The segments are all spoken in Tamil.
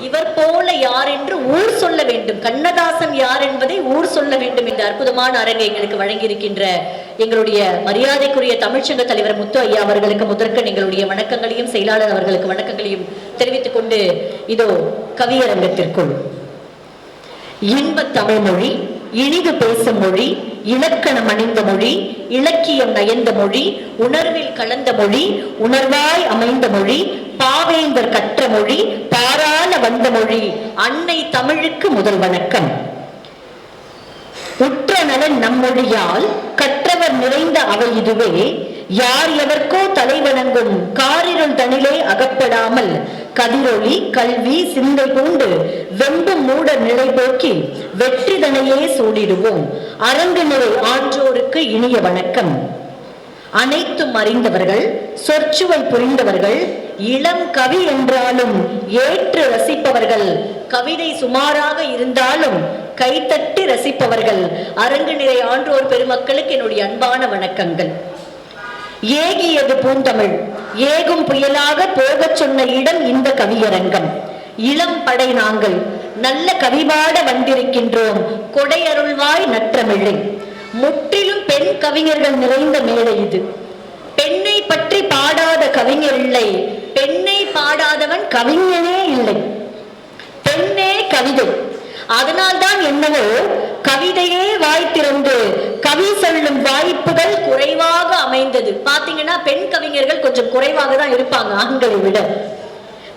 இவர் போல யார் என்று ஊர் சொல்ல வேண்டும், கண்ணதாசன் யார் என்பதை ஊர் சொல்ல வேண்டும் என்ற அற்புதமான அரங்கை எங்களுக்கு வழங்கியிருக்கின்ற எங்களுடைய மரியாதைக்குரிய தமிழ்ச்சங்க தலைவர் முத்து ஐயா அவர்களுக்கு முதற்கண் எங்களுடைய வணக்கங்களையும், செயலாளர் அவர்களுக்கு வணக்கங்களையும் தெரிவித்துக் கொண்டு இதோ கவியரங்கத்திற்குள் இன்ப தமிழ் மொழி, இனிது பேசும் மொழி, இலக்கணம் அணிந்த மொழி, இலக்கியம் நயந்த மொழி, உணர்வில் கலந்த மொழி, உணர்வாய் அமைந்த மொழி, பாவேந்தர் கற்ற மொழி, பாராள வந்த மொழி, அன்னை தமிழுக்கு முதல் வணக்கம். உற்ற நலன் நம்மொழியால் கற்றவர் நிறைந்த அவை இதுவே, யார் எவர்க்கோ தலைவணங்கும் காரிருள் தனிலே அகப்படாமல் கதிரொளி கல்வி சிந்தை பூண்டு வெம்பும் மூட நிலை போக்கி வெற்றிதனையே சூடிடுவோம். அரங்கு நிலை ஆன்றோருக்கு இனிய வணக்கம். அனைத்தும் அறிந்தவர்கள், சொற்சுவை புரிந்தவர்கள், இளம் கவி என்றாலும் ஏற்று ரசிப்பவர்கள், கவிதை சுமாராக இருந்தாலும் கைத்தட்டி ரசிப்பவர்கள், அரங்கு நிலை ஆன்றோர் பெருமக்களுக்கு என்னுடைய அன்பான வணக்கங்கள். ஏகியது பூந்தமிழ், ஏகும் புயலாக போகச் சொன்ன இடம் இந்த கவியரங்கம். இளம் படை நாங்கள், நல்ல கவிபாட வந்திருக்கின்றோம், கொடையருள்வாய் நற்றமிழை. முற்றிலும் பெண் கவிஞர்கள் நிறைந்த மேடை இது. பெண்ணை பற்றி பாடாத கவிஞர் இல்லை, பெண்ணை பாடாதவன் கவிஞனே இல்லை. பெண்ணே கவிதை. அதனால்தான் என்னவோ கவிதையே வாய் திறந்து கவி சொல்லும் வாய்ப்புகள் குறைவாக அமைந்தது. பாத்தீங்கன்னா பெண் கவிஞர்கள் கொஞ்சம் குறைவாக தான் இருப்பாங்க ஆண்களை விட.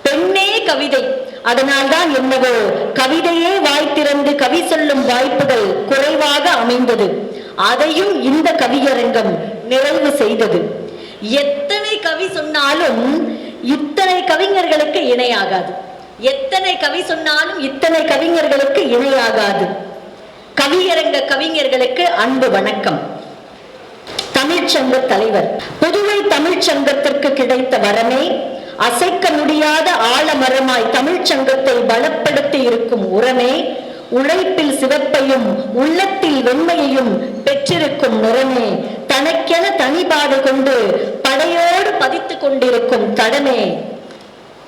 பெண்ணே கவிதை. அதனால்தான் என்னவோ கவிதையே வாய் திறந்து கவி சொல்லும் வாய்ப்புகள் குறைவாக அமைந்தது. அதையும் இந்த கவியரங்கம் நிறைவு செய்தது. எத்தனை கவி சொன்னாலும் இத்தனை கவிஞர்களுக்கு இணையாகாது. எத்தனை கவி சொன்னாலும் இத்தனை கவிஞர்களுக்கு இணையாகாது. கவியரங்க கவிஞர்களுக்கு அன்பு வணக்கம். தமிழ்ச்சங்க தலைவர், புதுவை தமிழ்ச்சங்கத்திற்கு கிடைத்த வரமே, அசைக்க முடியாத ஆழமரமாய் தமிழ்ச்சங்கத்தை பலப்படுத்தி இருக்கும் உரமே, உழைப்பில் சிவப்பையும் உள்ளத்தில் வெண்மையையும் பெற்றிருக்கும் நிறமே, தனக்கென தனிபாடு கொண்டு படையோடு பதித்துக் கொண்டிருக்கும் தடமே,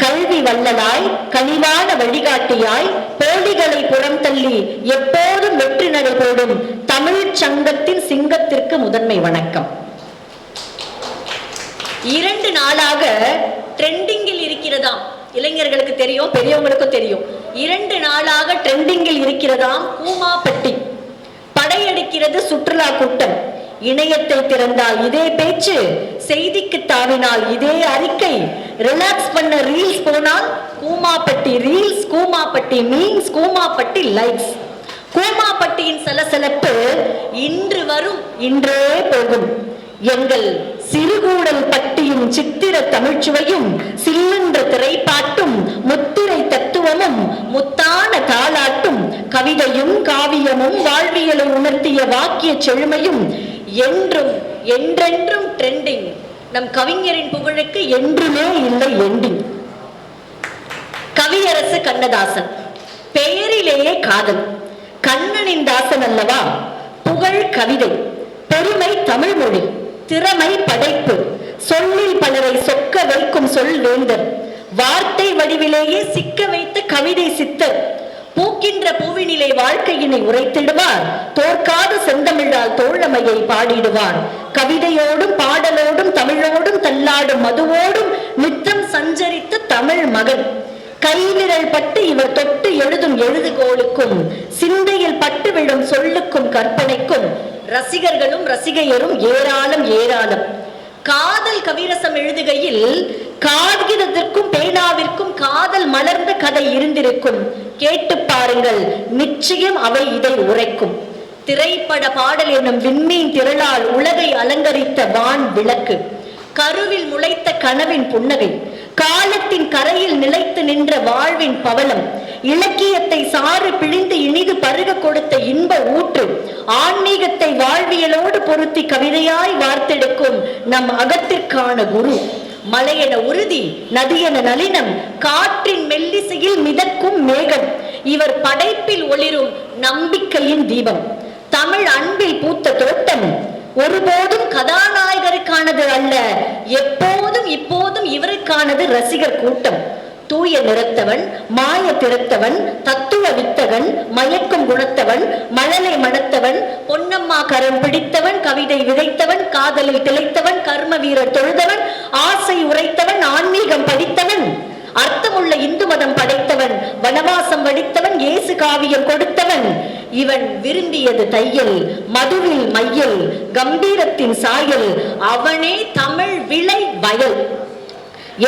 கல்வி வல்லலாய் கனிவான வழிகாட்டியாய் போலிகளை புறம் தள்ளி எப்போதும் வெற்றி நடைபோடும் தமிழ் சங்கத்தின் சிங்கத்திற்கு முதன்மை வணக்கம். 2 நாளாக ட்ரெண்டிங்கில் இருக்கிறதாம். இளைஞர்களுக்கு தெரியும், பெரியவங்களுக்கும் தெரியும். 2 நாளாக ட்ரெண்டிங்கில் இருக்கிறதாம் கூமாப்பட்டி. படையெடுக்கிறது சுற்றுலா கூட்டம். இணையத்தை திறந்தால் இதே பேச்சு, செய்திக்கு தாவினால் இதே அறிக்கை, ரிலாக்ஸ் பண்ண ரீல்ஸ் போனால் Koomapatti reels, Koomapatti means, Koomapatti likes. கூமாப்பட்டியின் சலசலப்பு இன்று வரும், இன்றே போகும். எங்கள் சிறுகூடல் பட்டியும் சித்திர தமிழ்ச்சுவையும் சில்லென்ற திரைப்பாட்டும் முத்திரை தத்துவமும் முத்தான தாளாட்டும் கவிதையும் காவியமும் வாழ்வியலை உணர்த்திய வாக்கிய செழுமையும் என்றும் என்றென்றும் ட்ரெண்டிங். நம் கவிஞரின் புகழுக்கு என்றுமே இல்லை எண்டிங். கவியரசு கண்ணதாசன், பெயரிலேயே காதல். கண்ணனின் தாசன் அல்லவா? புகழ் கவிதை, பெருமை தமிழ் மொழி, திறமை படைப்பு, சொல்லில் பலரை சொக்க வைக்கும் சொல் வேந்தர், வார்த்தை வடிவிலேயே சிக்க வைத்த கவிதை சித்தர், பூக்கின்ற பூவினிலே வாழ்க்கையினை உரைத்திடுவார், தோற்காத செந்தமிழால் தோழமையை பாடிடுவார், கவிதையோடும் பாடலோடும் தமிழோடும் தள்ளாடும் மதுவோடும் நித்தம் சஞ்சரித்த தமிழ் மகன். கைவிரல் பட்டு இவர் தொட்டு எழுதும் எழுதுகோளுக்கும் சிந்தையில் பட்டு விடும் சொல்லுக்கும் கற்பனைக்கும் ரசிகர்களும் ரசிகையரும் ஏராளம் ஏராளம். காதல் கவிரசம் எழுதுகையில் காகிதத்திற்கும் பேனாவிற்கும் காதல் மலர்ந்த கதை இருந்திருக்கும். கேட்டு பாருங்கள், நிச்சயம் அவை இதை உரைக்கும். திரைப்பட பாடல் என்னும் விண்மீன் திரளால் உலகை அலங்கரித்த வான் விளக்கு, கருவில் முளைத்த கனவின் புன்னகை, காலத்தின் கரையில் நிலைத்து நின்ற வாழ்வின் பவளம், இலக்கியத்தை சாறு பிழிந்து இனிது பருக கொடுத்த இன்ப ஊற்று, ஆன்மீகத்தை வாழ்வியலோடு பொருத்தி கவிதையாய் வார்த்தெடுக்கும் நம் அகத்திற்கான குரு, மலையென உறுதி, நதியென நளினம், காற்றின் மெல்லிசையில் மிதக்கும் மேகம், இவர் படைப்பில் ஒளிரும் நம்பிக்கையின் தீபம், தமிழ் அன்பில் பூத்த தோட்டம், ஒருபோதும் கதாநாயகருக்கானது அல்ல, எப்போதும் இப்போதும் இவருக்கானது ரசிகர் கூட்டம். தூய நிறத்தவன், மாய திறத்தவன், தத்துவ வித்தகன், மயக்கும் குணத்தவன், மழலை மணத்தவன், பொன்னம்மா கரம் பிடித்தவன், கவிதை விதைத்தவன், காதலில் திளைத்தவன், கர்ம வீரர் தொழுதவன், ஆசை உரைத்தவன், ஆன்மீகம் படித்தவன், அர்த்தமுள்ள இந்து மதம் படைத்தவன், வனவாசம் வடித்தவன், இயேசு காவியம் கொடுத்தவன். இவன் விரும்பியது தையல், மதுவில் மையல், கம்பீரத்தின் சாயல், அவனே தமிழ் விளை வயல்.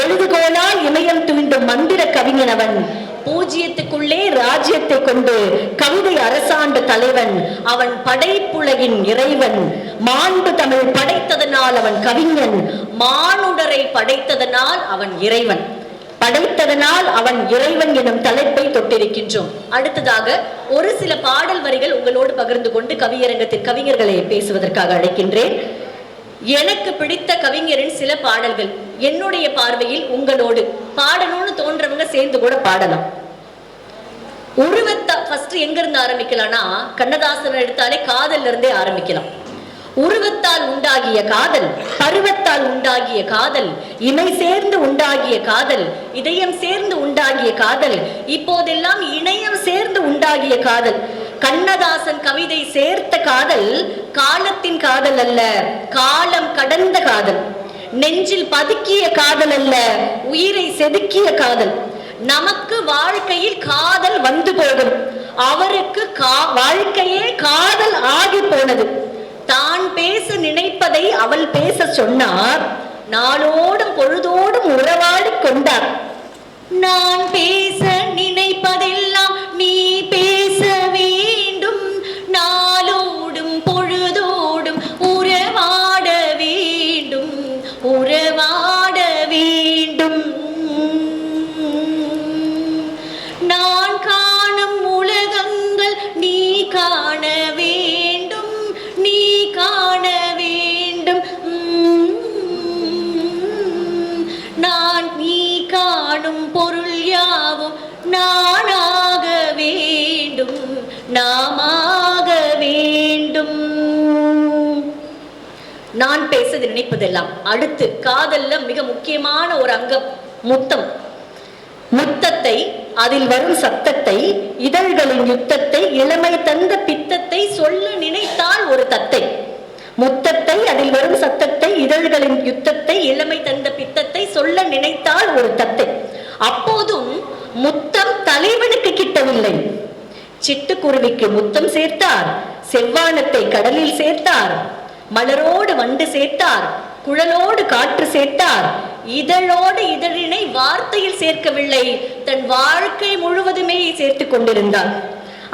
எழுதுகோலால் இமயம் தூண்டும் மந்திர கவிஞனவன், பூஜ்யத்துக்குள்ளே ராஜ்யத்தை கொண்டு கவிதை அரசாண்ட தலைவன். அவன் படைப்புலகின் இறைவன். மாண்பு தமிழ் படைத்ததனால் அவன் கவிஞன், மானுடரை படைத்ததனால் அவன் இறைவன். படைத்ததனால் அவன் இறைவன் எனும் தலைப்பை தொட்டிருக்கின்றோம். அடுத்ததாக ஒரு சில பாடல் வரிகள் உங்களோடு பகிர்ந்து கொண்டு கவியரங்கத்தில் கவிஞர்களை பேசுவதற்காக அழைக்கின்றேன். எனக்கு பிடித்த கவிஞரின் சில பாடல்கள் என்னுடைய பார்வையில் உங்களோடு பாடணும்னு தோன்றவங்க சேர்ந்து கூட பாடலாம். உருவத்தை ஃபர்ஸ்ட் எங்க இருந்து ஆரம்பிக்கலாம்னா, கண்ணதாசன் எடுத்தாலே காதல்ல இருந்தே ஆரம்பிக்கலாம். உருவத்தால் உண்டாகிய காதல், பருவத்தால் உண்டாகிய காதல், இமை சேர்ந்து உண்டாகிய காதல், இதயம் சேர்ந்து உண்டாகிய காதல், இப்போதெல்லாம் இணையம் சேர்ந்து உண்டாகிய காதல். கண்ணதாசன் கவிதை சேர்த்த காதல் காலத்தின் காதல் அல்ல, காலம் கடந்த காதல். நெஞ்சில் பதுக்கிய காதல் அல்ல, உயிரை செதுக்கிய காதல். நமக்கு வாழ்க்கையில் காதல் வந்து போகும், அவருக்கு வாழ்க்கையே காதல் ஆகி போனது. தான் பேச நினைப்பதை அவள் பேச சொன்னார், நாளோடும் பொழுதோடும் உறவாடி கொண்டார். நான் பேச நினைப்பதெல்லாம் நீ பேச வேண்டும், நாளோடும் பொழுதோடும் உறவாட வேண்டும், உறவாட வேண்டும். நான் காணும் உலகங்கள் நீ காண வேண்டும், நீ காண வேண்டும். நான் நீ காணும் பொருள் யாவும் நானாக வேண்டும், நாமாக வேண்டும். நான் பேச நினைப்பதெல்லாம். அடுத்து காதல்ல மிக முக்கியமான ஒரு அங்கம் முத்தம். முத்தத்தை, அதில் வரும் சத்தத்தை, இதழ்களின் யுத்தத்தை, இளமை தந்த பித்தத்தை சொல்ல நினைத்தால் ஒரு தத்தை. முத்தத்தை, அதில் வரும் சத்தத்தை, இதழ்களின் யுத்தத்தை, இளமை தந்த பித்தத்தை சொல்ல நினைத்தால் ஒரு தத்தை. அப்போதும் முத்தம் தலைவனுக்கு கிட்டவில்லை. சிட்டுக்குருவிக்கு முத்தம் சேர்த்தார், செவ்வானத்தை கடலில் சேர்த்தார், மலரோடு வண்டு சேர்த்தார், குழலோடு காற்று சேர்த்தார், இதழோடு இதழினை வார்த்தையில் சேர்க்கவில்லை, தன் வாழ்க்கை முழுவதுமே சேர்த்துக் கொண்டிருந்தார்.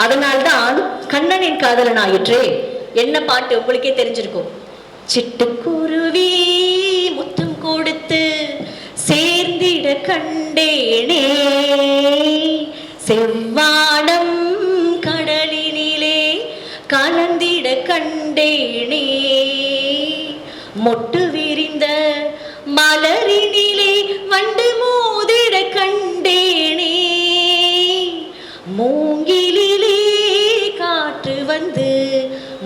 அதனால்தான் கண்ணனின் காதலன் ஆயிற்றே. என்ன பாட்டு உங்களுக்கே தெரிஞ்சிருக்கும். சிட்டுக்குருவி முத்தம் கொடுத்து சேர்ந்திட கண்டேனே, செவ்வானம் கடலினிலே கலந்திட கண்டேனே, மொட்டு விரிந்த மலரினிலே வண்டு மோதிட கண்டேனே, மூங்கிலே காற்று வந்து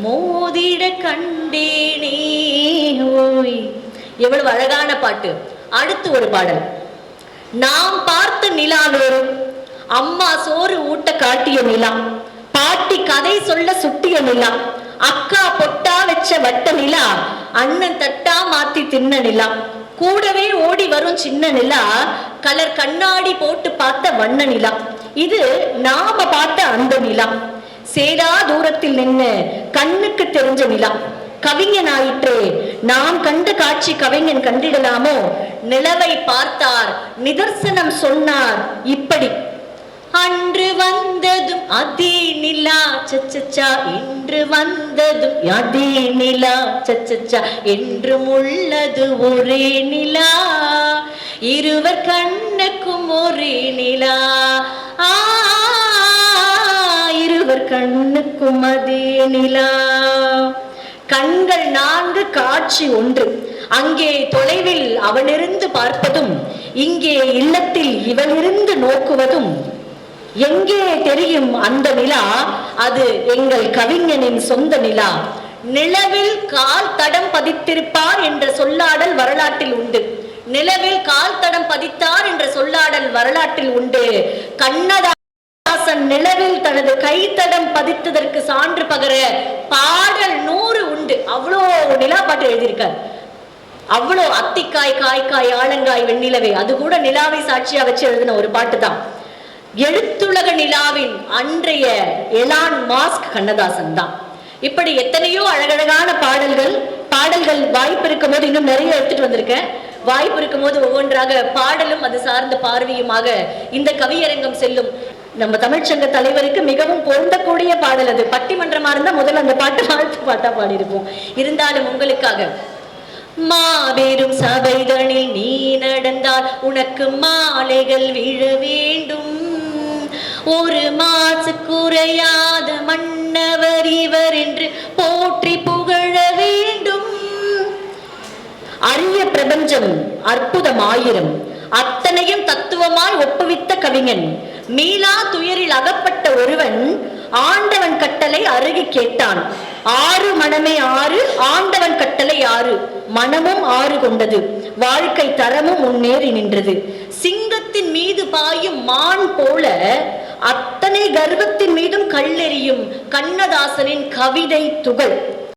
மோதிட கண்டேனே. ஓய், எவ்வளவு அழகான பாட்டு. அடுத்து ஒரு பாடல். நாம் பார்த்த நிலா வேறு, அம்மா சோறு ஊட்ட காட்டிய நிலா, பாட்டி கதை சொல்ல சுட்டிய நிலா, அக்கா பொட்டா வச்ச வட்ட நிலா, அண்ணன் தட்டா மாத்தி தின்ன நிலா, கூடவே ஓடி வரும் சின்ன நிலா, கலர் கண்ணாடி போட்டு பார்த்த வண்ண நிலா. இது நாம பார்த்த அந்த நிலா. சேரா தூரத்தில் நின்று கண்ணுக்கு தெரிஞ்ச நிலா. கவிஞன் ஆயிற்றே, நாம் கண்ட காட்சி கவிஞன் கண்டிடலாமோ? நிலவை பார்த்தார், நிதர்சனம் சொன்னார் இப்படி. அன்று வந்ததும் அதே நிலா சச்சச்சா, இன்று வந்ததும் அதே நிலா சச்சச்சா, என்றும் உள்ளது ஒரே நிலா, இருவர் கண்ணுக்கும் ஒரே நிலா, இருவர் கண்ணுக்கும் அதே நிலா. கண்கள் நான்கு, காட்சி ஒன்று. அங்கே தொலைவில் அவனிருந்து பார்ப்பதும், இங்கே இல்லத்தில் இவனிருந்து நோக்குவதும். எங்கே தெரியும் அந்த நிலா? அது எங்கள் கவிஞனின் சொந்த நிலா. நிலவில் கால் தடம் பதித்திருப்பார் என்ற சொல்லாடல் வரலாற்றில் உண்டு. நிலவில் கால் தடம் பதித்தார் என்ற சொல்லாடல் வரலாற்றில் உண்டு. கண்ணதாசன் நிலவில் தனது கைத்தடம் பதித்ததற்கு சான்று பகர பாடல் 100 உண்டு. அவ்வளோ நிலா பாட்டு எழுதியிருக்கார். அவ்வளோ அத்திக்காய் காய்க்காய் ஆலங்காய் வெண்ணிலவே, அது கூட நிலாவை சாட்சியா வச்சு எழுதின ஒரு பாட்டு தான். எழுத்துலக நிலாவின் அன்றைய எலான் மாஸ்க் கண்ணதாசன் தான். இப்படி எத்தனையோ அழகழகான பாடல்கள் வாய்ப்பு இருக்கும் போது இன்னும் நிறைய எடுத்துட்டு வந்திருக்கேன். வாய்ப்பு இருக்கும் போது ஒவ்வொன்றாக பாடலும் அது சார்ந்த பார்வையுமாக இந்த கவியரங்கம் செல்லும். நம்ம தமிழ்ச்சங்க தலைவருக்கு மிகவும் பொருந்தக்கூடிய பாடல் அது. பட்டிமன்றமா இருந்தா முதல்ல அந்த பாட்டு வாழ்த்து பாட்டா பாடியிருப்போம். இருந்தாலும் உங்களுக்காக, மாபெரும் சபைதனில் நீ நடந்தால் உனக்கு மாலைகள் விழ வேண்டும், ஒரு மாசு குறையாத மன்னவர் இவர் என்று போற்றி புகழ வேண்டும். அரிய பிரபஞ்சம் அற்புதம் ஆயிரம், அத்தனையும் தத்துவமாய் ஒப்புவித்த கவிஞன். மீளா துயரில் அகப்பட்ட ஒருவன் ஆண்டவன் கட்டளை அருகி கேட்டான். ஆறு மனமே ஆறு, ஆண்டவன் கட்டளை ஆறு, மனமும் ஆறு கொண்டது, வாழ்க்கை தரமும் முன்னேறி நின்றது. சிங்கத்தின் மீது பாயும் மான் போல அத்தனை கர்வத்தின் மீதும் கல்லெறியும் கண்ணதாசனின் கவிதை துகள்.